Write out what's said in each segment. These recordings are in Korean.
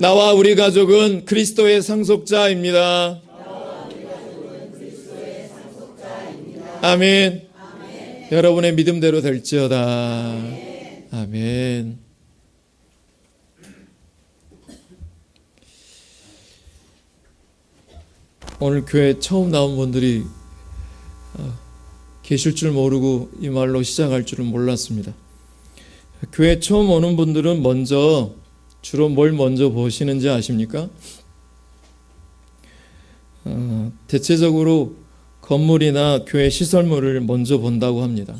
나와 우리 가족은 그리스도의 상속자입니다. 아멘. 여러분의 믿음대로 될지어다. 아멘. 오늘 교회 처음 나온 분들이 계실 줄 모르고 이 말로 시작할 줄은 몰랐습니다. 교회 처음 오는 분들은 주로 뭘 먼저 보시는지 아십니까? 대체적으로 건물이나 교회 시설물을 먼저 본다고 합니다.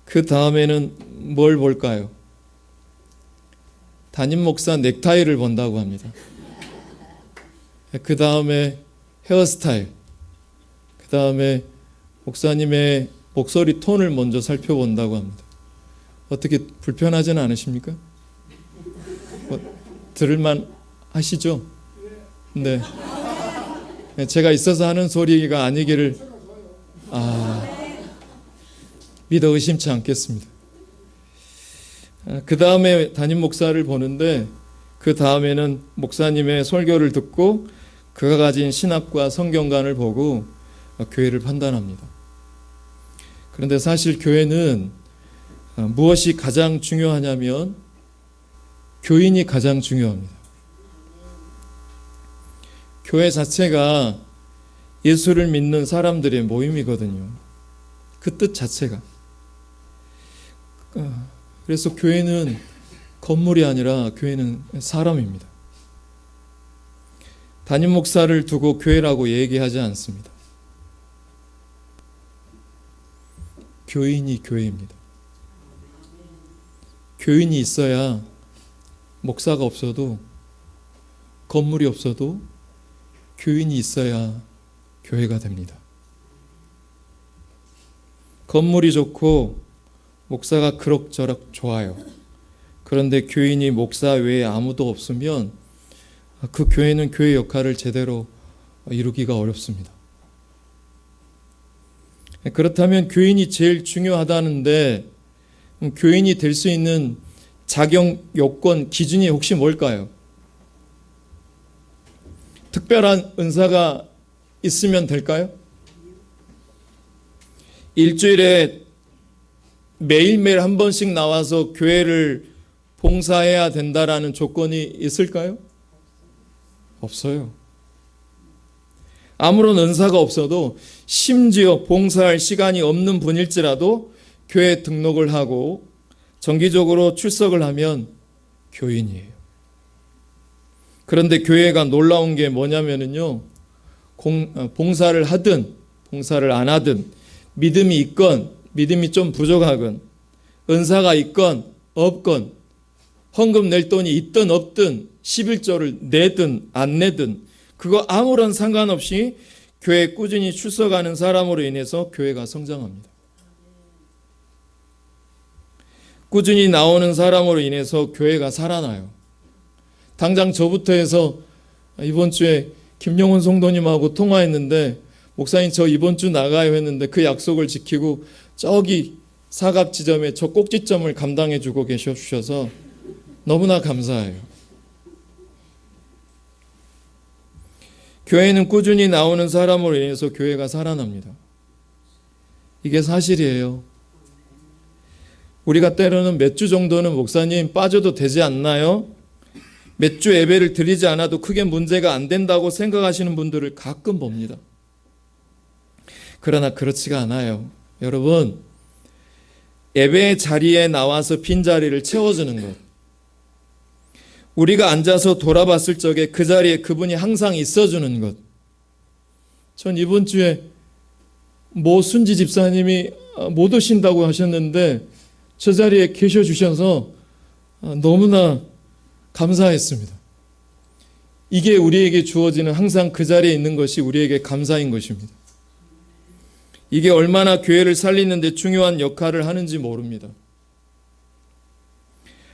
그 다음에는 뭘 볼까요? 담임 목사 넥타이를 본다고 합니다. 그 다음에 헤어스타일, 그 다음에 목사님의 목소리 톤을 먼저 살펴본다고 합니다. 어떻게 불편하지는 않으십니까? 들을만 하시죠? 네. 제가 있어서 하는 소리가 아니기를 믿어 의심치 않겠습니다. 그 다음에 담임 목사를 보는데 그 다음에는 목사님의 설교를 듣고 그가 가진 신학과 성경관을 보고 교회를 판단합니다. 그런데 사실 교회는 무엇이 가장 중요하냐면 교인이 가장 중요합니다. 교회 자체가 예수를 믿는 사람들의 모임이거든요. 그 뜻 자체가. 그래서 교회는 건물이 아니라 교회는 사람입니다. 담임 목사를 두고 교회라고 얘기하지 않습니다. 교인이 교회입니다. 교인이 있어야 목사가 없어도 건물이 없어도 교인이 있어야 교회가 됩니다. 건물이 좋고 목사가 그럭저럭 좋아요. 그런데 교인이 목사 외에 아무도 없으면 그 교회는 교회 역할을 제대로 이루기가 어렵습니다. 그렇다면 교인이 제일 중요하다는데 교인이 될 수 있는 자격 요건 기준이 혹시 뭘까요? 특별한 은사가 있으면 될까요? 일주일에 매일매일 한 번씩 나와서 교회를 봉사해야 된다라는 조건이 있을까요? 없어요. 아무런 은사가 없어도 심지어 봉사할 시간이 없는 분일지라도 교회 등록을 하고 정기적으로 출석을 하면 교인이에요. 그런데 교회가 놀라운 게 뭐냐면요, 봉사를 하든 봉사를 안 하든 믿음이 있건 믿음이 좀 부족하건 은사가 있건 없건 헌금 낼 돈이 있든 없든 11조를 내든 안 내든 그거 아무런 상관없이 교회에 꾸준히 출석하는 사람으로 인해서 교회가 성장합니다. 꾸준히 나오는 사람으로 인해서 교회가 살아나요. 당장 저부터 해서 이번 주에 김영훈 성도님하고 통화했는데 목사님 저 이번 주 나가요 했는데 그 약속을 지키고 저기 사갑 지점에 저 꼭지점을 감당해 주고 계셔서 너무나 감사해요. 교회는 꾸준히 나오는 사람으로 인해서 교회가 살아납니다. 이게 사실이에요. 우리가 때로는 몇 주 정도는 목사님 빠져도 되지 않나요? 몇 주 예배를 드리지 않아도 크게 문제가 안 된다고 생각하시는 분들을 가끔 봅니다. 그러나 그렇지가 않아요. 여러분, 예배 자리에 나와서 빈자리를 채워주는 것, 우리가 앉아서 돌아봤을 적에 그 자리에 그분이 항상 있어주는 것. 전 이번 주에 순지 집사님이 못 오신다고 하셨는데 저 자리에 계셔주셔서 너무나 감사했습니다. 이게 우리에게 주어지는 항상 그 자리에 있는 것이 우리에게 감사인 것입니다. 이게 얼마나 교회를 살리는 데 중요한 역할을 하는지 모릅니다.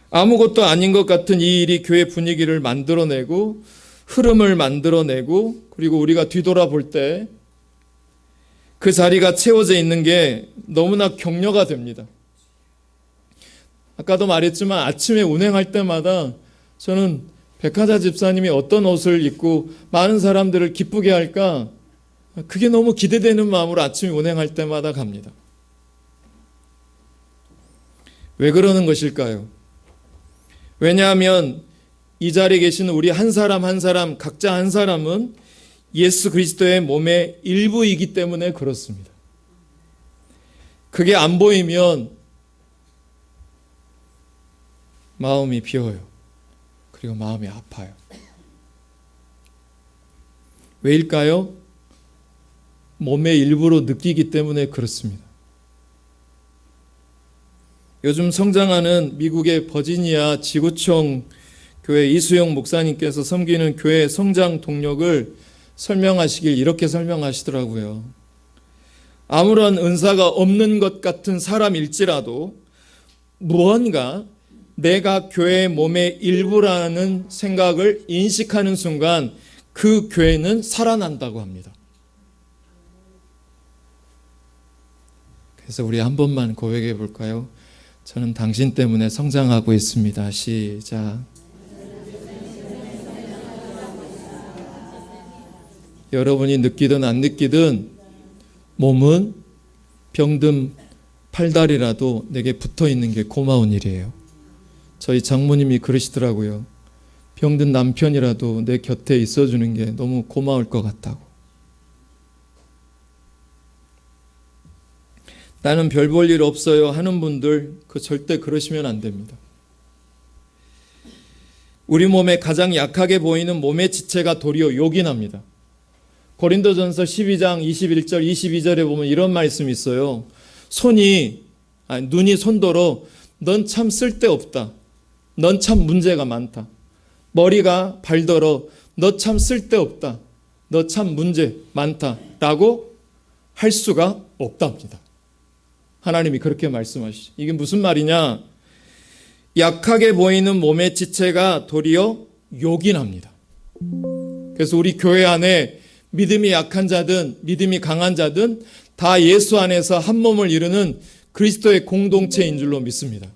아무것도 아닌 것 같은 이 일이 교회 분위기를 만들어내고 흐름을 만들어내고 그리고 우리가 뒤돌아볼 때 그 자리가 채워져 있는 게 너무나 격려가 됩니다. 아까도 말했지만 아침에 운행할 때마다 저는 백화자 집사님이 어떤 옷을 입고 많은 사람들을 기쁘게 할까? 그게 너무 기대되는 마음으로 아침에 운행할 때마다 갑니다. 왜 그러는 것일까요? 왜냐하면 이 자리에 계신 우리 한 사람 한 사람, 각자 한 사람은 예수 그리스도의 몸의 일부이기 때문에 그렇습니다. 그게 안 보이면 마음이 비어요. 그리고 마음이 아파요. 왜일까요? 몸의 일부로 느끼기 때문에 그렇습니다. 요즘 성장하는 미국의 버지니아 지구촌 교회 이수영 목사님께서 섬기는 교회 성장 동력을 설명하시길 이렇게 설명하시더라고요. 아무런 은사가 없는 것 같은 사람일지라도 무언가 내가 교회의 몸의 일부라는 생각을 인식하는 순간 그 교회는 살아난다고 합니다. 그래서 우리 한 번만 고백해 볼까요? 저는 당신 때문에 성장하고 있습니다. 시작. 여러분이 느끼든 안 느끼든 몸은 병든 팔다리라도 내게 붙어 있는 게 고마운 일이에요. 저희 장모님이 그러시더라고요. 병든 남편이라도 내 곁에 있어주는 게 너무 고마울 것 같다고. 나는 별 볼 일 없어요 하는 분들 절대 그러시면 안 됩니다. 우리 몸에 가장 약하게 보이는 몸의 지체가 도리어 요긴합니다. 고린도전서 12장 21절 22절에 보면 이런 말씀이 있어요. 눈이 손더러 넌 참 쓸데없다. 넌 참 문제가 많다. 머리가 발더러 너 참 쓸데없다. 너 참 문제 많다. 라고 할 수가 없답니다. 하나님이 그렇게 말씀하시죠. 이게 무슨 말이냐? 약하게 보이는 몸의 지체가 도리어 요긴합니다. 그래서 우리 교회 안에 믿음이 약한 자든 믿음이 강한 자든 다 예수 안에서 한 몸을 이루는 그리스도의 공동체인 줄로 믿습니다.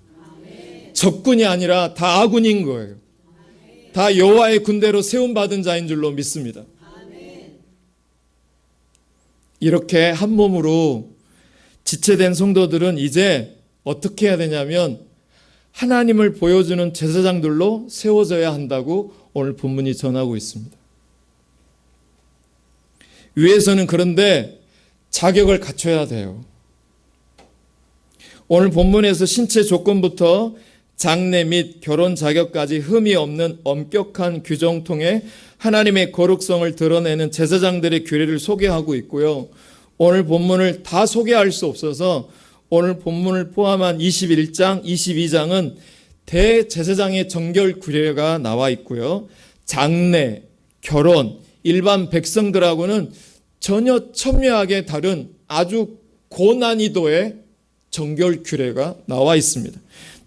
적군이 아니라 다 아군인 거예요. 다 여호와의 군대로 세움받은 자인 줄로 믿습니다. 이렇게 한 몸으로 지체된 성도들은 이제 어떻게 해야 되냐면 하나님을 보여주는 제사장들로 세워져야 한다고 오늘 본문이 전하고 있습니다. 위에서는 그런데 자격을 갖춰야 돼요. 오늘 본문에서 신체 조건부터 장래 및 결혼 자격까지 흠이 없는 엄격한 규정 통해 하나님의 거룩성을 드러내는 제사장들의 규례를 소개하고 있고요. 오늘 본문을 다 소개할 수 없어서 오늘 본문을 포함한 21장, 22장은 대제사장의 정결 규례가 나와 있고요. 장래, 결혼, 일반 백성들하고는 전혀 첨예하게 다른 아주 고난이도의 정결 규례가 나와 있습니다.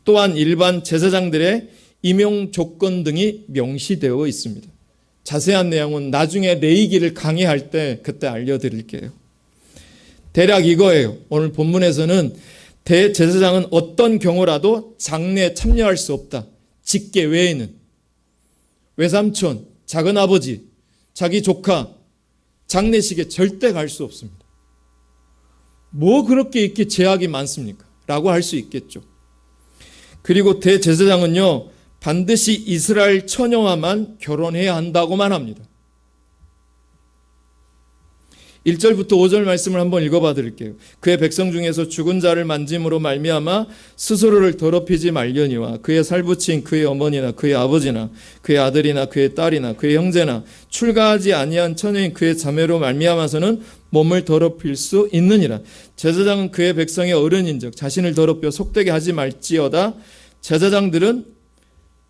또한 일반 제사장들의 임용 조건 등이 명시되어 있습니다. 자세한 내용은 나중에 레위기를 강의할 때 그때 알려드릴게요. 대략 이거예요. 오늘 본문에서는 대제사장은 어떤 경우라도 장례에 참여할 수 없다. 직계 외에는. 외삼촌, 작은아버지, 자기 조카, 장례식에 절대 갈 수 없습니다. 뭐 그렇게 이렇게 제약이 많습니까? 라고 할 수 있겠죠. 그리고 대제사장은요, 반드시 이스라엘 처녀와만 결혼해야 한다고만 합니다. 1절부터 5절 말씀을 한번 읽어봐 드릴게요. 그의 백성 중에서 죽은 자를 만짐으로 말미암아 스스로를 더럽히지 말려니와 그의 살부친 그의 어머니나 그의 아버지나 그의 아들이나 그의 딸이나 그의 형제나 출가하지 아니한 처녀인 그의 자매로 말미암아서는 몸을 더럽힐 수 있느니라. 제사장은 그의 백성의 어른인즉 자신을 더럽혀 속되게 하지 말지어다. 제사장들은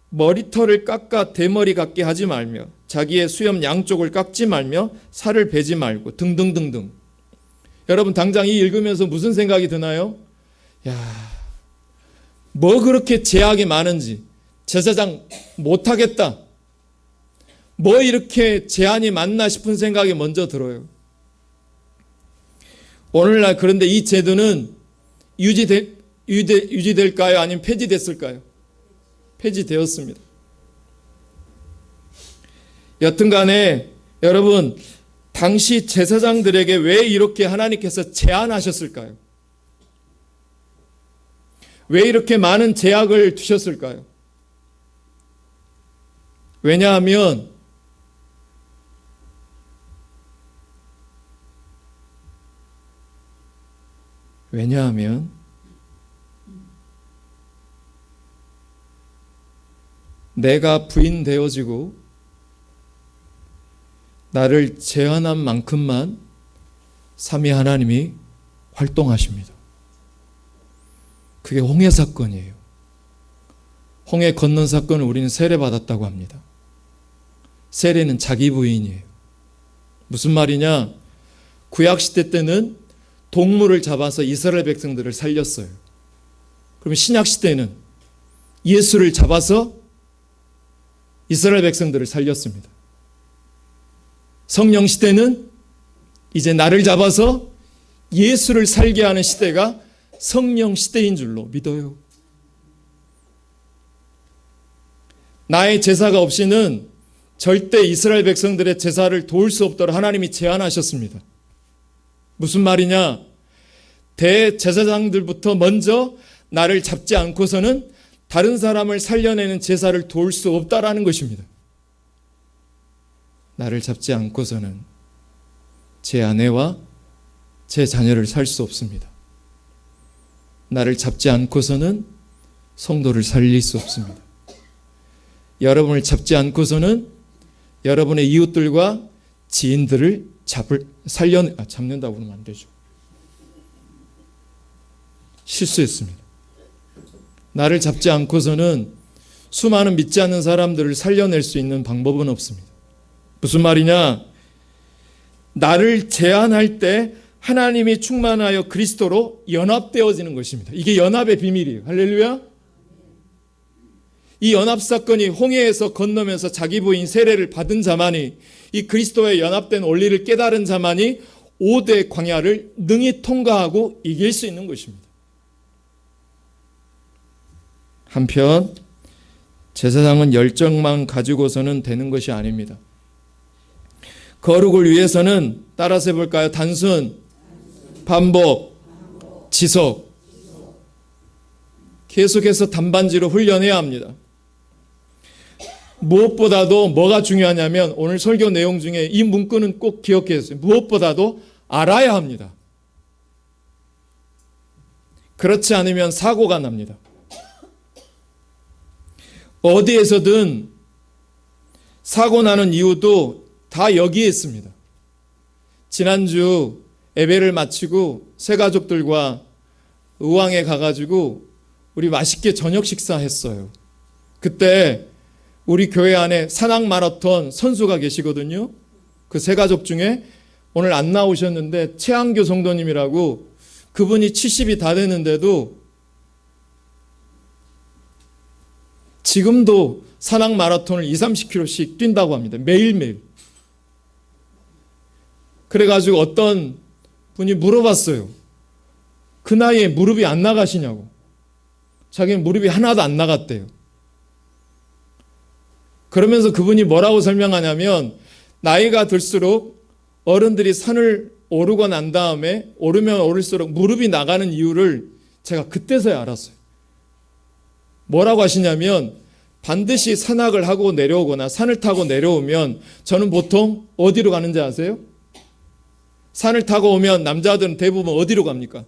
머리털을 깎아 대머리 같게 하지 말며 자기의 수염 양쪽을 깎지 말며 살을 베지 말고 등등등등. 여러분 당장 이 읽으면서 무슨 생각이 드나요? 뭐 그렇게 제약이 많은지 제사장 못하겠다. 뭐 이렇게 제한이 많나 싶은 생각이 먼저 들어요. 오늘날 그런데 이 제도는 유지될까요? 아니면 폐지됐을까요? 폐지되었습니다. 여튼 간에 여러분, 당시 제사장들에게 왜 이렇게 하나님께서 제한하셨을까요? 왜 이렇게 많은 제약을 두셨을까요? 왜냐하면 내가 부인 되어지고 나를 제한한 만큼만 삼위 하나님이 활동하십니다. 그게 홍해 사건이에요. 홍해 건넌 사건을 우리는 세례받았다고 합니다. 세례는 자기 부인이에요. 무슨 말이냐? 구약시대 때는 동물을 잡아서 이스라엘 백성들을 살렸어요. 그러면 신약시대는 예수를 잡아서 이스라엘 백성들을 살렸습니다. 성령시대는 이제 나를 잡아서 예수를 살게 하는 시대가 성령시대인 줄로 믿어요. 나의 제사가 없이는 절대 이스라엘 백성들의 제사를 도울 수 없도록 하나님이 제한하셨습니다. 무슨 말이냐? 대제사장들부터 먼저 나를 잡지 않고서는 다른 사람을 살려내는 제사를 도울 수 없다라는 것입니다. 나를 잡지 않고서는 제 아내와 제 자녀를 살 수 없습니다. 나를 잡지 않고서는 성도를 살릴 수 없습니다. 여러분을 잡지 않고서는 여러분의 이웃들과 지인들을 잡는다고 하면 안 되죠. 실수했습니다. 나를 잡지 않고서는 수많은 믿지 않는 사람들을 살려낼 수 있는 방법은 없습니다. 무슨 말이냐? 나를 제한할 때 하나님이 충만하여 그리스도로 연합되어지는 것입니다. 이게 연합의 비밀이에요. 할렐루야. 이 연합 사건이 홍해에서 건너면서 자기 부인 세례를 받은 자만이, 이 그리스도에 연합된 원리를 깨달은 자만이 5대 광야를 능히 통과하고 이길 수 있는 것입니다. 한편 제사장은 열정만 가지고서는 되는 것이 아닙니다. 거룩을 위해서는 따라서 해볼까요? 단순, 반복, 지속. 계속해서 단반지로 훈련해야 합니다. 무엇보다도 뭐가 중요하냐면 오늘 설교 내용 중에 이 문구는 꼭 기억해야 했어요. 무엇보다도 알아야 합니다. 그렇지 않으면 사고가 납니다. 어디에서든 사고 나는 이유도 다 여기에 있습니다. 지난주 예배를 마치고 새 가족들과 의왕에 가가지고 우리 맛있게 저녁 식사했어요. 그때 우리 교회 안에 산악 마라톤 선수가 계시거든요. 그 세 가족 중에 오늘 안 나오셨는데 최한교 성도님이라고, 그분이 70이 다 되는데도 지금도 산악 마라톤을 20-30km씩 뛴다고 합니다. 매일매일. 그래가지고 어떤 분이 물어봤어요. 그 나이에 무릎이 안 나가시냐고. 자기는 무릎이 하나도 안 나갔대요. 그러면서 그분이 뭐라고 설명하냐면, 나이가 들수록 어른들이 산을 오르고 난 다음에 오르면 오를수록 무릎이 나가는 이유를 제가 그때서야 알았어요. 뭐라고 하시냐면, 반드시 산악을 하고 내려오거나 산을 타고 내려오면 저는 보통 어디로 가는지 아세요? 산을 타고 오면 남자들은 대부분 어디로 갑니까?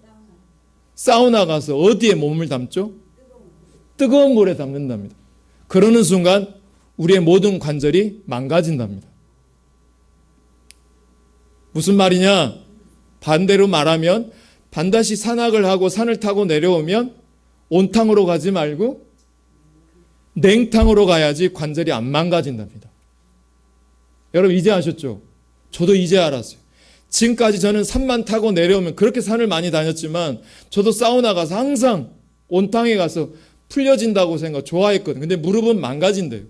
사우나 가서 어디에 몸을 담죠? 뜨거운 물에 담는답니다. 그러는 순간 우리의 모든 관절이 망가진답니다. 무슨 말이냐? 반대로 말하면 반드시 산악을 하고 산을 타고 내려오면 온탕으로 가지 말고 냉탕으로 가야지 관절이 안 망가진답니다. 여러분 이제 아셨죠? 저도 이제 알았어요. 지금까지 저는 산만 타고 내려오면, 그렇게 산을 많이 다녔지만 저도 사우나 가서 항상 온탕에 가서 풀려진다고 좋아했거든요. 근데 무릎은 망가진대요.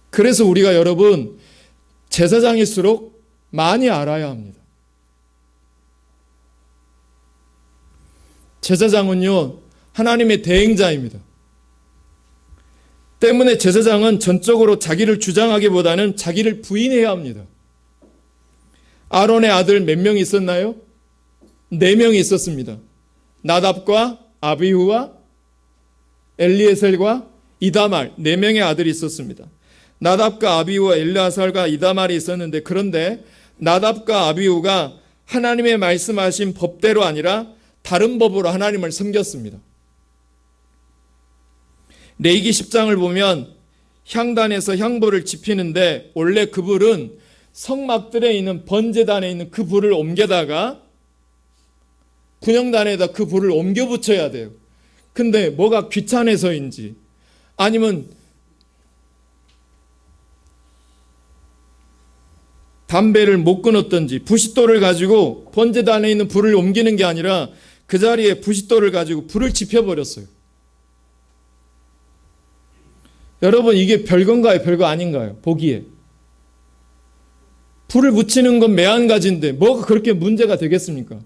그래서 우리가 여러분 제사장일수록 많이 알아야 합니다. 제사장은요 하나님의 대행자입니다. 때문에 제사장은 전적으로 자기를 주장하기보다는 자기를 부인해야 합니다. 아론의 아들 몇 명이 있었나요? 4명이 있었습니다. 나답과 아비후와 엘리에셀과 이다말 4명의 아들이 있었습니다. 나답과 아비후와 엘리아살과 이다말이 있었는데, 그런데 나답과 아비후가 하나님의 말씀하신 법대로 아니라 다른 법으로 하나님을 섬겼습니다. 레위기 10장을 보면 향단에서 향불을 지피는데, 원래 그 불은 성막들에 있는 번제단에 있는 그 불을 옮겨다가 분향단에다 그 불을 옮겨 붙여야 돼요. 근데 뭐가 귀찮아서인지 아니면 담배를 못 끊었던지 부싯돌을 가지고 번제단에 있는 불을 옮기는 게 아니라 그 자리에 부싯돌을 가지고 불을 지펴버렸어요. 여러분, 이게 별건가요? 별거 아닌가요? 보기에. 불을 붙이는 건 매한가지인데 뭐가 그렇게 문제가 되겠습니까?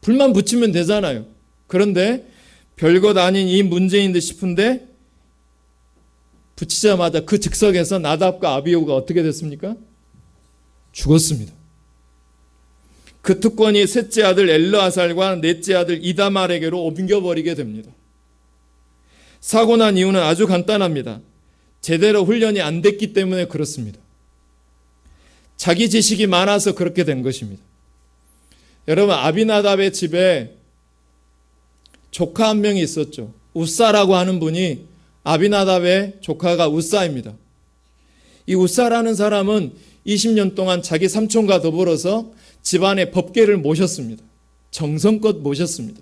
불만 붙이면 되잖아요. 그런데 별것 아닌 이 문제인 듯 싶은데 붙이자마자 그 즉석에서 나답과 아비후가 어떻게 됐습니까? 죽었습니다. 그 특권이 셋째 아들 엘르아살과 넷째 아들 이다말에게로 옮겨버리게 됩니다. 사고 난 이유는 아주 간단합니다. 제대로 훈련이 안 됐기 때문에 그렇습니다. 자기 지식이 많아서 그렇게 된 것입니다. 여러분, 아비나답의 집에 조카 한 명이 있었죠. 우사라고 하는 분이, 아비나답의 조카가 우사입니다. 이 우사라는 사람은 20년 동안 자기 삼촌과 더불어서 집안의 법궤를 모셨습니다. 정성껏 모셨습니다.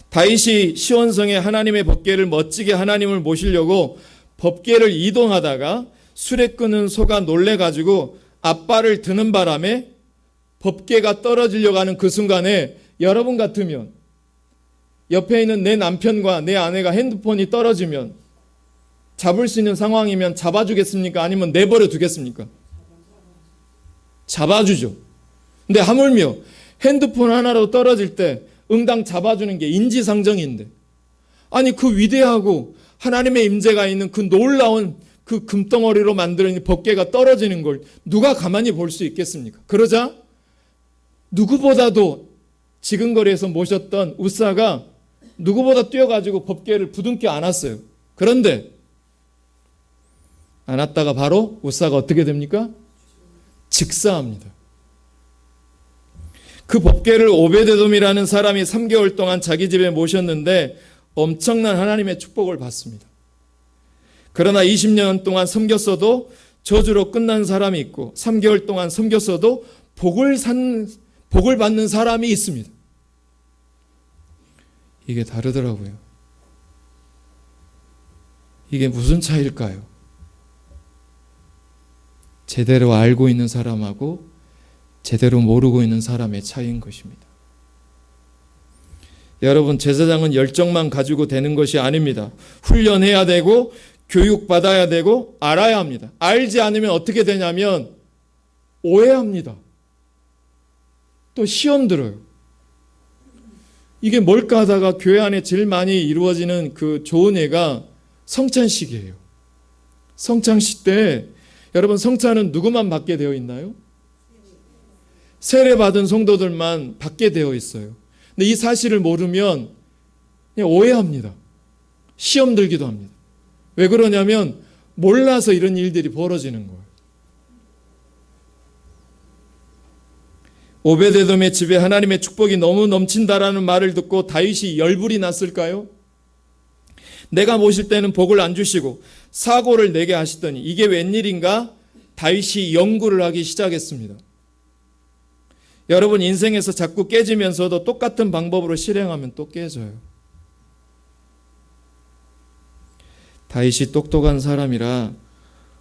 다윗이 시온성에 하나님의 법궤를 멋지게 하나님을 모시려고 법궤를 이동하다가 수레 끄는 소가 놀래가지고 앞발을 드는 바람에 법궤가 떨어지려고 하는 그 순간에, 여러분 같으면 옆에 있는 내 남편과 내 아내가 핸드폰이 떨어지면 잡을 수 있는 상황이면 잡아주겠습니까? 아니면 내버려 두겠습니까? 잡아주죠. 근데 하물며 핸드폰 하나로 떨어질 때 응당 잡아주는 게 인지상정인데, 아니 그 위대하고 하나님의 임재가 있는 그 놀라운 그 금덩어리로 만드는 법궤가 떨어지는 걸 누가 가만히 볼 수 있겠습니까? 그러자 누구보다도 지근거리에서 모셨던 우사가 누구보다 뛰어가지고 법궤를 부둥켜 안았어요. 그런데 안았다가 바로 우사가 어떻게 됩니까? 직사합니다. 그 법궤를 오베데돔이라는 사람이 3개월 동안 자기 집에 모셨는데 엄청난 하나님의 축복을 받습니다. 그러나 20년 동안 섬겼어도 저주로 끝난 사람이 있고 3개월 동안 섬겼어도 복을 받는 사람이 있습니다. 이게 다르더라고요. 이게 무슨 차이일까요? 제대로 알고 있는 사람하고 제대로 모르고 있는 사람의 차이인 것입니다. 여러분, 제사장은 열정만 가지고 되는 것이 아닙니다. 훈련해야 되고 교육받아야 되고 알아야 합니다. 알지 않으면 어떻게 되냐면 오해합니다. 또 시험 들어요. 이게 뭘까 하다가 교회 안에 제일 많이 이루어지는 그 좋은 예가 성찬식이에요. 성찬식 때 여러분, 성찬은 누구만 받게 되어 있나요? 세례받은 성도들만 받게 되어 있어요. 근데 이 사실을 모르면 그냥 오해합니다. 시험 들기도 합니다. 왜 그러냐면 몰라서 이런 일들이 벌어지는 거예요. 오베데돔의 집에 하나님의 축복이 너무 넘친다라는 말을 듣고 다윗이 열불이 났을까요? 내가 모실 때는 복을 안 주시고 사고를 내게 하시더니 이게 웬일인가? 다윗이 연구를 하기 시작했습니다. 여러분, 인생에서 자꾸 깨지면서도 똑같은 방법으로 실행하면 또 깨져요. 다윗이 똑똑한 사람이라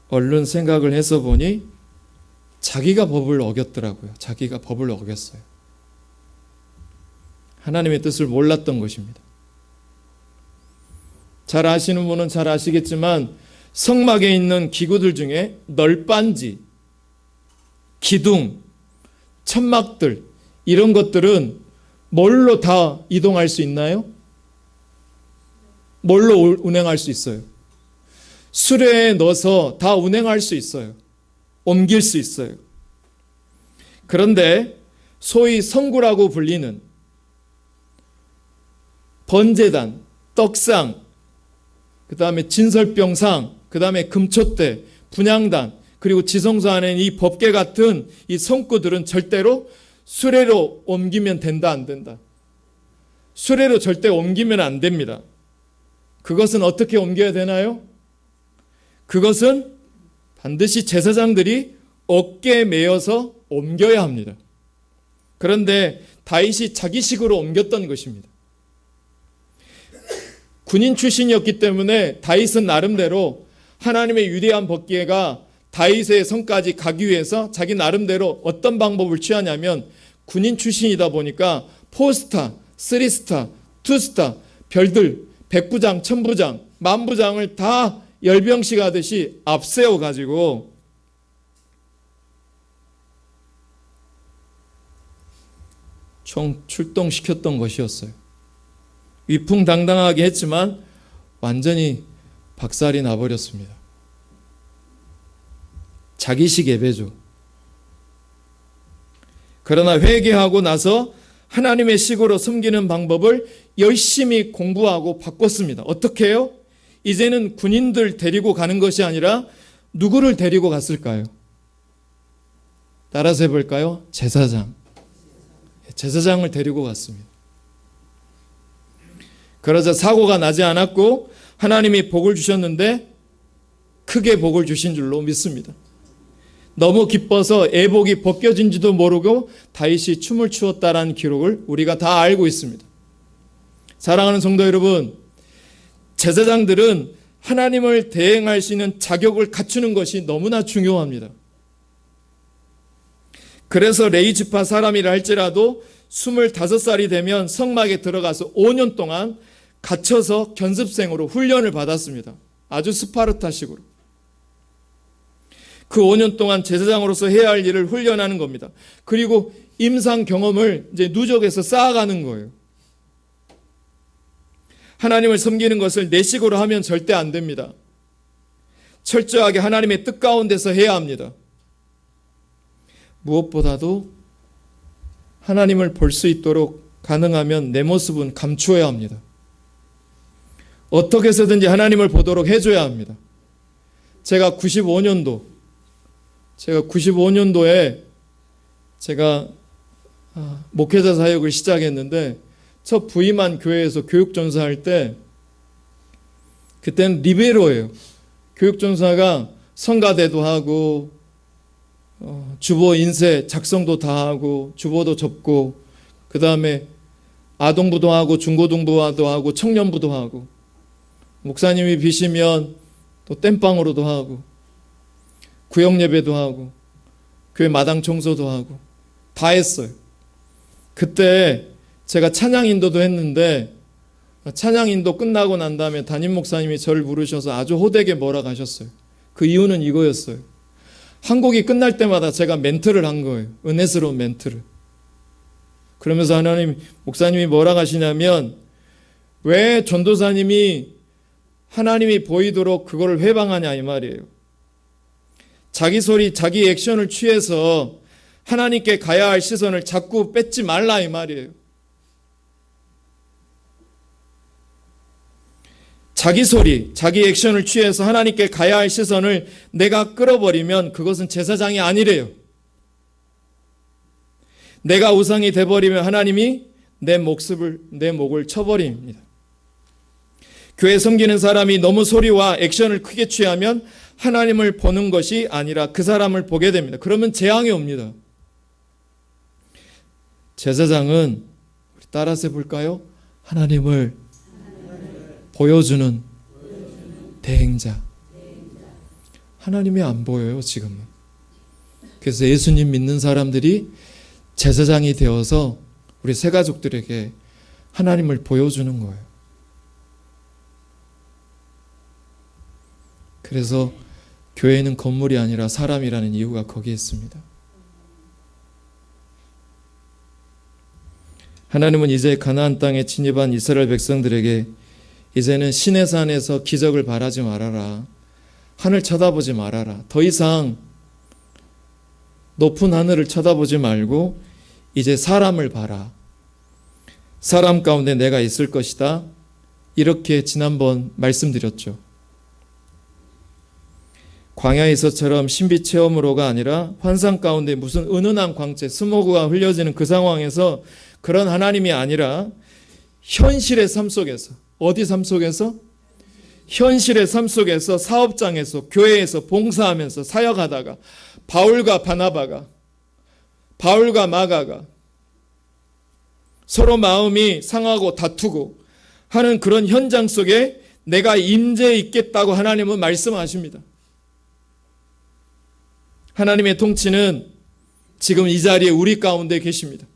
얼른 생각을 해서 보니 자기가 법을 어겼더라고요. 자기가 법을 어겼어요. 하나님의 뜻을 몰랐던 것입니다. 잘 아시는 분은 잘 아시겠지만 성막에 있는 기구들 중에 널빤지, 기둥, 천막들, 이런 것들은 뭘로 다 이동할 수 있나요? 뭘로 운행할 수 있어요? 수레에 넣어서 다 운행할 수 있어요. 옮길 수 있어요. 그런데 소위 성구라고 불리는 번제단, 떡상, 그 다음에 진설병상, 그 다음에 금촛대, 분향단, 그리고 지성소 안에 이 법궤 같은 이 성구들은 절대로 수레로 옮기면 된다, 안 된다. 수레로 절대 옮기면 안 됩니다. 그것은 어떻게 옮겨야 되나요? 그것은 반드시 제사장들이 어깨에 메어서 옮겨야 합니다. 그런데 다윗이 자기식으로 옮겼던 것입니다. 군인 출신이었기 때문에 다윗은 나름대로 하나님의 위대한 법궤가 다윗의 성까지 가기 위해서 자기 나름대로 어떤 방법을 취하냐면, 군인 출신이다 보니까 4스타, 3스타, 2스타, 별들, 100부장, 1000부장, 10,000부장을 다 열병식 하듯이 앞세워 가지고 총 출동시켰던 것이었어요. 위풍당당하게 했지만 완전히 박살이 나버렸습니다. 자기식 예배죠. 그러나 회개하고 나서 하나님의 식으로 섬기는 방법을 열심히 공부하고 바꿨습니다. 어떻게 해요? 이제는 군인들 데리고 가는 것이 아니라 누구를 데리고 갔을까요? 따라서 해볼까요? 제사장. 제사장을 데리고 갔습니다. 그러자 사고가 나지 않았고 하나님이 복을 주셨는데 크게 복을 주신 줄로 믿습니다. 너무 기뻐서 애복이 벗겨진지도 모르고 다윗이 춤을 추었다라는 기록을 우리가 다 알고 있습니다. 사랑하는 성도 여러분, 제사장들은 하나님을 대행할 수 있는 자격을 갖추는 것이 너무나 중요합니다. 그래서 레위 지파 사람이라 할지라도 25살이 되면 성막에 들어가서 5년 동안 갇혀서 견습생으로 훈련을 받았습니다. 아주 스파르타식으로. 그 5년 동안 제사장으로서 해야 할 일을 훈련하는 겁니다. 그리고 임상 경험을 이제 누적해서 쌓아가는 거예요. 하나님을 섬기는 것을 내 식으로 하면 절대 안 됩니다. 철저하게 하나님의 뜻 가운데서 해야 합니다. 무엇보다도 하나님을 볼 수 있도록 가능하면 내 모습은 감추어야 합니다. 어떻게 해서든지 하나님을 보도록 해줘야 합니다. 제가 95년도에 제가 목회자 사역을 시작했는데 첫 부임한 교회에서 교육전사할 때, 그때는 리베로예요. 교육전사가 성가대도 하고 주보 인쇄 작성도 다 하고 주보도 접고, 그 다음에 아동부도 하고 중고등부도 하고 청년부도 하고, 목사님이 비시면 또 땜빵으로도 하고 구역예배도 하고 교회 마당 청소도 하고 다 했어요. 그때 제가 찬양 인도도 했는데, 찬양 인도 끝나고 난 다음에 담임 목사님이 저를 부르셔서 아주 호되게 뭐라 가셨어요. 그 이유는 이거였어요. 한 곡이 끝날 때마다 제가 멘트를 한 거예요. 은혜스러운 멘트를. 그러면서 목사님이 뭐라 하시냐면, 왜 전도사님이 하나님이 보이도록 그거를 회방하냐 이 말이에요. 자기 소리, 자기 액션을 취해서 하나님께 가야 할 시선을 자꾸 뺏지 말라 이 말이에요. 자기 소리, 자기 액션을 취해서 하나님께 가야 할 시선을 내가 끌어버리면 그것은 제사장이 아니래요. 내가 우상이 돼버리면 하나님이 내 목을 쳐버립니다. 교회 섬기는 사람이 너무 소리와 액션을 크게 취하면 하나님을 보는 것이 아니라 그 사람을 보게 됩니다. 그러면 재앙이 옵니다. 제사장은 우리 따라서 해볼까요? 하나님을 보여주는 대행자. 하나님이 안 보여요, 지금은. 그래서 예수님 믿는 사람들이 제사장이 되어서 우리 새가족들에게 하나님을 보여주는 거예요. 그래서 교회는 건물이 아니라 사람이라는 이유가 거기에 있습니다. 하나님은 이제 가나안 땅에 진입한 이스라엘 백성들에게 이제는 시내산에서 기적을 바라지 말아라. 하늘 쳐다보지 말아라. 더 이상 높은 하늘을 쳐다보지 말고 이제 사람을 봐라. 사람 가운데 내가 있을 것이다. 이렇게 지난번 말씀드렸죠. 광야에서처럼 신비 체험으로가 아니라 환상 가운데 무슨 은은한 광채, 스모그가 흘려지는 그 상황에서 그런 하나님이 아니라 현실의 삶 속에서, 어디 삶 속에서? 현실의 삶 속에서, 사업장에서, 교회에서 봉사하면서 사역하다가 바울과 바나바가, 바울과 마가가 서로 마음이 상하고 다투고 하는 그런 현장 속에 내가 임재해 있겠다고 하나님은 말씀하십니다. 하나님의 통치는 지금 이 자리에 우리 가운데 계십니다.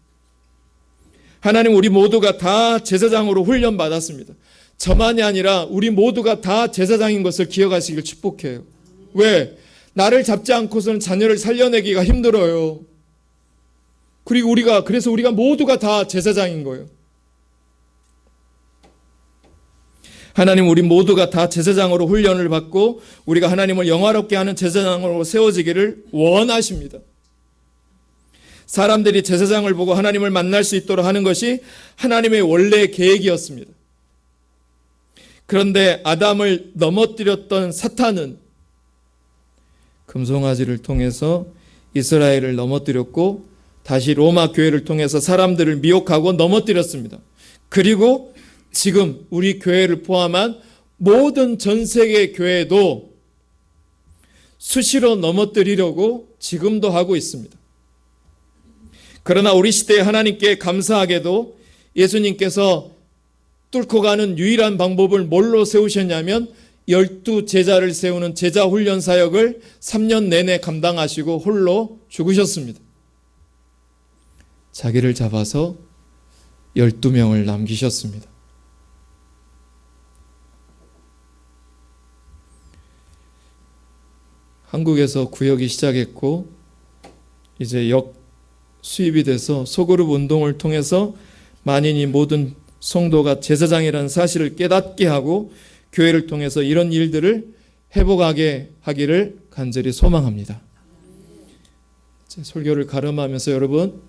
하나님, 우리 모두가 다 제사장으로 훈련받았습니다. 저만이 아니라 우리 모두가 다 제사장인 것을 기억하시길 축복해요. 왜? 나를 잡지 않고서는 자녀를 살려내기가 힘들어요. 그리고 그래서 우리가 모두가 다 제사장인 거예요. 하나님, 우리 모두가 다 제사장으로 훈련을 받고 우리가 하나님을 영화롭게 하는 제사장으로 세워지기를 원하십니다. 사람들이 제사장을 보고 하나님을 만날 수 있도록 하는 것이 하나님의 원래 계획이었습니다. 그런데 아담을 넘어뜨렸던 사탄은 금송아지를 통해서 이스라엘을 넘어뜨렸고 다시 로마 교회를 통해서 사람들을 미혹하고 넘어뜨렸습니다. 그리고 지금 우리 교회를 포함한 모든 전 세계 교회도 수시로 넘어뜨리려고 지금도 하고 있습니다. 그러나 우리 시대에 하나님께 감사하게도 예수님께서 뚫고 가는 유일한 방법을 뭘로 세우셨냐면 12제자를 세우는 제자훈련 사역을 3년 내내 감당하시고 홀로 죽으셨습니다. 자기를 잡아서 12명을 남기셨습니다. 한국에서 구역이 시작했고 이제 수입이 돼서 소그룹 운동을 통해서 만인이 모든 성도가 제사장이라는 사실을 깨닫게 하고 교회를 통해서 이런 일들을 회복하게 하기를 간절히 소망합니다. 설교를 가름하면서 여러분,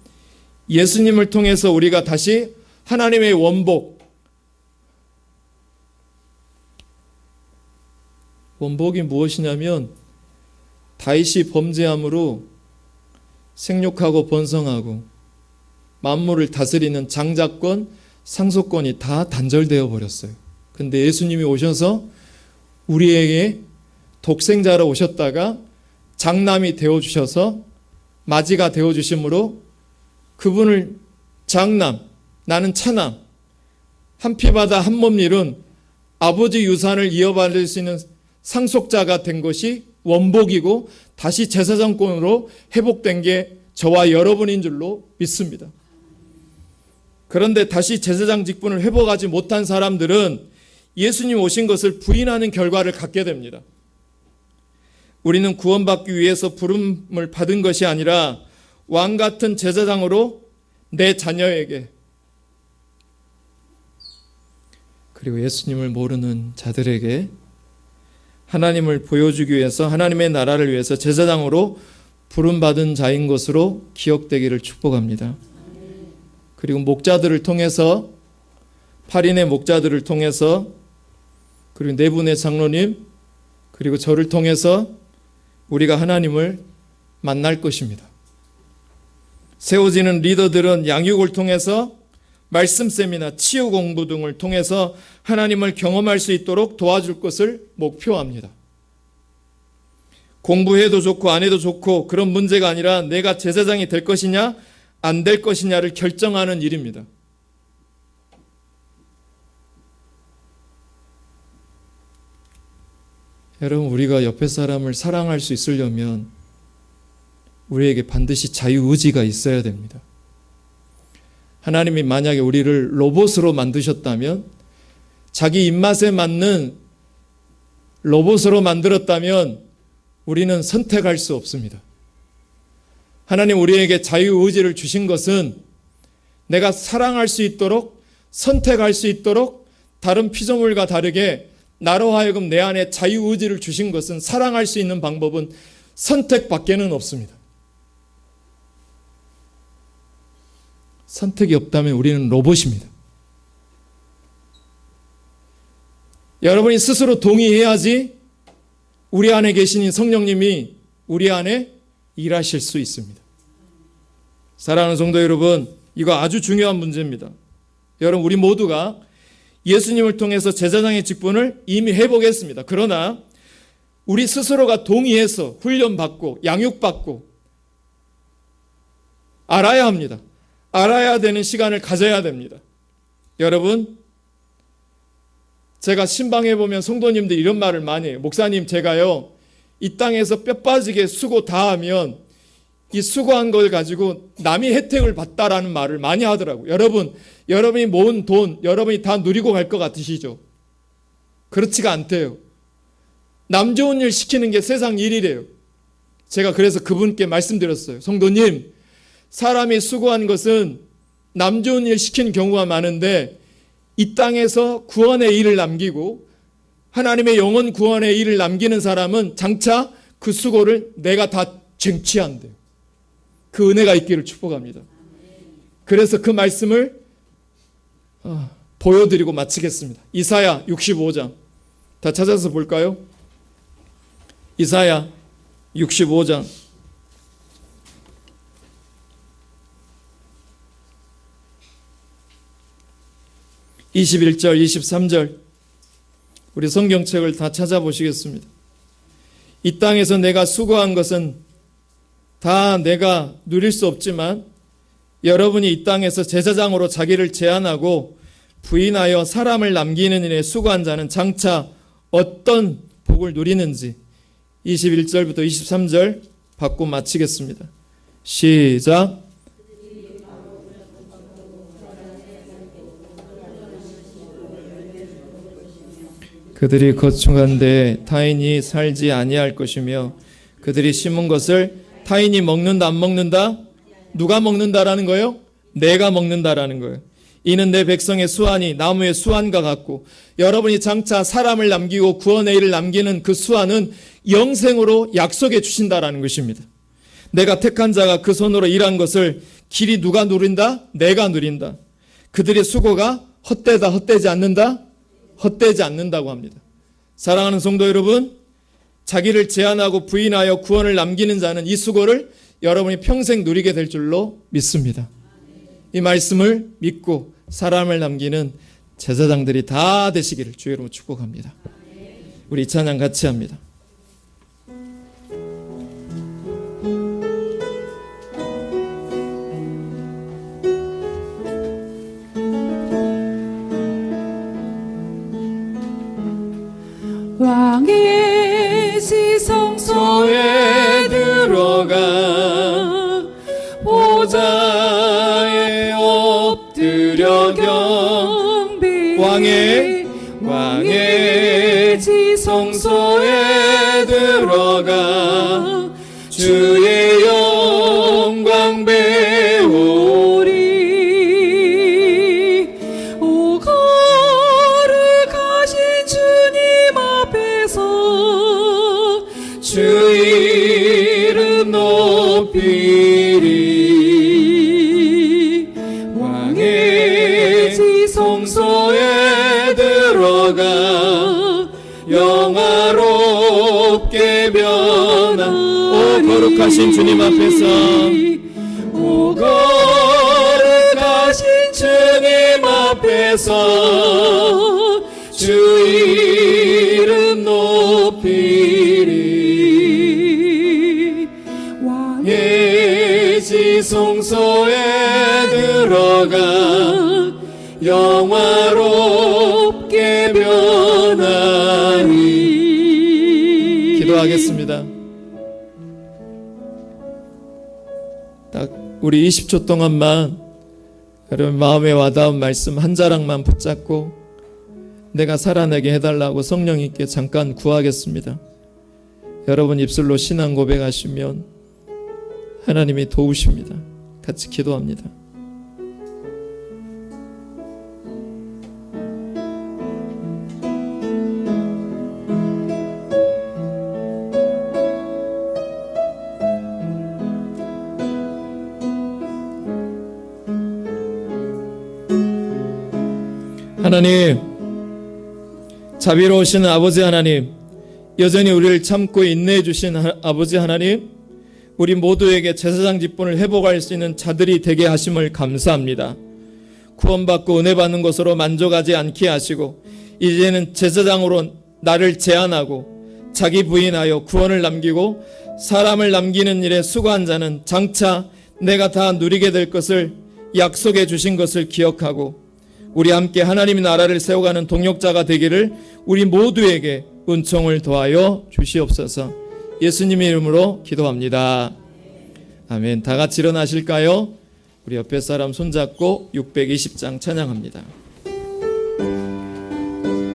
예수님을 통해서 우리가 다시 하나님의 원복이 무엇이냐면 다윗이 범죄함으로 생육하고 번성하고 만물을 다스리는 장자권, 상속권이 다 단절되어 버렸어요. 근데 예수님이 오셔서 우리에게 독생자로 오셨다가 장남이 되어주셔서 맞이가 되어주심으로 그분을 장남, 나는 차남, 한 피바다 한 몸 이룬 아버지 유산을 이어받을 수 있는 상속자가 된 것이 원복이고 다시 제사장권으로 회복된 게 저와 여러분인 줄로 믿습니다. 그런데 다시 제사장 직분을 회복하지 못한 사람들은 예수님 오신 것을 부인하는 결과를 갖게 됩니다. 우리는 구원받기 위해서 부름을 받은 것이 아니라 왕 같은 제사장으로 내 자녀에게 그리고 예수님을 모르는 자들에게 하나님을 보여주기 위해서 하나님의 나라를 위해서 제사장으로 부름받은 자인 것으로 기억되기를 축복합니다. 그리고 목자들을 통해서 8인의 목자들을 통해서 그리고 네 분의 장로님 그리고 저를 통해서 우리가 하나님을 만날 것입니다. 세워지는 리더들은 양육을 통해서 말씀 세미나 치유 공부 등을 통해서 하나님을 경험할 수 있도록 도와줄 것을 목표합니다. 공부해도 좋고 안 해도 좋고 그런 문제가 아니라 내가 제사장이 될 것이냐 안 될 것이냐를 결정하는 일입니다. 여러분, 우리가 옆에 사람을 사랑할 수 있으려면 우리에게 반드시 자유의지가 있어야 됩니다. 하나님이 만약에 우리를 로봇으로 만드셨다면, 자기 입맛에 맞는 로봇으로 만들었다면 우리는 선택할 수 없습니다. 하나님 우리에게 자유의지를 주신 것은 내가 사랑할 수 있도록, 선택할 수 있도록 다른 피조물과 다르게 나로 하여금 내 안에 자유의지를 주신 것은, 사랑할 수 있는 방법은 선택밖에는 없습니다. 선택이 없다면 우리는 로봇입니다. 여러분이 스스로 동의해야지 우리 안에 계신 성령님이 우리 안에 일하실 수 있습니다. 사랑하는 성도 여러분, 이거 아주 중요한 문제입니다. 여러분, 우리 모두가 예수님을 통해서 제사장의 직분을 이미 회복했습니다. 그러나 우리 스스로가 동의해서 훈련받고 양육받고 알아야 합니다. 알아야 되는 시간을 가져야 됩니다. 여러분, 제가 신방에 보면 성도님들이 이런 말을 많이 해요. 목사님, 제가요 이 땅에서 뼈 빠지게 수고 다 하면 이 수고한 걸 가지고 남이 혜택을 받다라는 말을 많이 하더라고요. 여러분, 여러분이 모은 돈 여러분이 다 누리고 갈 것 같으시죠? 그렇지가 않대요. 남 좋은 일 시키는 게 세상 일이래요. 제가 그래서 그분께 말씀드렸어요. 성도님, 사람이 수고한 것은 남 좋은 일 시키는 경우가 많은데 이 땅에서 구원의 일을 남기고 하나님의 영혼 구원의 일을 남기는 사람은 장차 그 수고를 내가 다 쟁취한대요. 그 은혜가 있기를 축복합니다. 그래서 그 말씀을 보여드리고 마치겠습니다. 이사야 65장 다 찾아서 볼까요? 이사야 65장 21절 23절 우리 성경책을 다 찾아보시겠습니다. 이 땅에서 내가 수고한 것은 다 내가 누릴 수 없지만 여러분이 이 땅에서 제사장으로 자기를 제한하고 부인하여 사람을 남기는 일에 수고한 자는 장차 어떤 복을 누리는지 21절부터 23절 받고 마치겠습니다. 시작. 그들이 거충한 데에 타인이 살지 아니할 것이며 그들이 심은 것을 타인이 먹는다 안 먹는다? 누가 먹는다라는 거예요? 내가 먹는다라는 거예요. 이는 내 백성의 수완이 나무의 수완과 같고 여러분이 장차 사람을 남기고 구원의 일을 남기는 그 수완은 영생으로 약속해 주신다라는 것입니다. 내가 택한 자가 그 손으로 일한 것을 길이 누가 누린다? 내가 누린다. 그들의 수고가 헛되다 헛되지 않는다? 헛되지 않는다고 합니다. 사랑하는 성도 여러분, 자기를 제한하고 부인하여 구원을 남기는 자는 이 수고를 여러분이 평생 누리게 될 줄로 믿습니다. 이 말씀을 믿고 사람을 남기는 제사장들이 다 되시기를 주의 이름으로 축복합니다. 우리 이 찬양 같이 합니다. 왕의 지성소에 들어가 보좌에 엎드려 경배 왕의 지성소에 들어가 주의 영광 배우리 오 거룩하신 주님 앞에서 주 이름 높이리 왕의 지성소에 들어가 영화롭게 변한 오 거룩하신 주님 앞에서 오 거룩하신 주님 앞에서 주 이름 높이리 왕의 지성소에 들어가 영화롭게 변하리. 기도하겠습니다. 딱 우리 20초 동안만 여러분 마음에 와닿은 말씀 한 자락만 붙잡고 내가 살아내게 해달라고 성령님께 잠깐 구하겠습니다. 여러분 입술로 신앙 고백하시면 하나님이 도우십니다. 같이 기도합니다. 하나님, 자비로우신 아버지 하나님, 여전히 우리를 참고 인내해 주신 아버지 하나님, 우리 모두에게 제사장 직분을 회복할 수 있는 자들이 되게 하심을 감사합니다. 구원받고 은혜 받는 것으로 만족하지 않게 하시고 이제는 제사장으로 나를 제한하고 자기 부인하여 구원을 남기고 사람을 남기는 일에 수고한 자는 장차 내가 다 누리게 될 것을 약속해 주신 것을 기억하고 우리 함께 하나님의 나라를 세워가는 동역자가 되기를 우리 모두에게 은총을 더하여 주시옵소서. 예수님의 이름으로 기도합니다. 아멘. 다 같이 일어나실까요? 우리 옆에 사람 손잡고 620장 찬양합니다.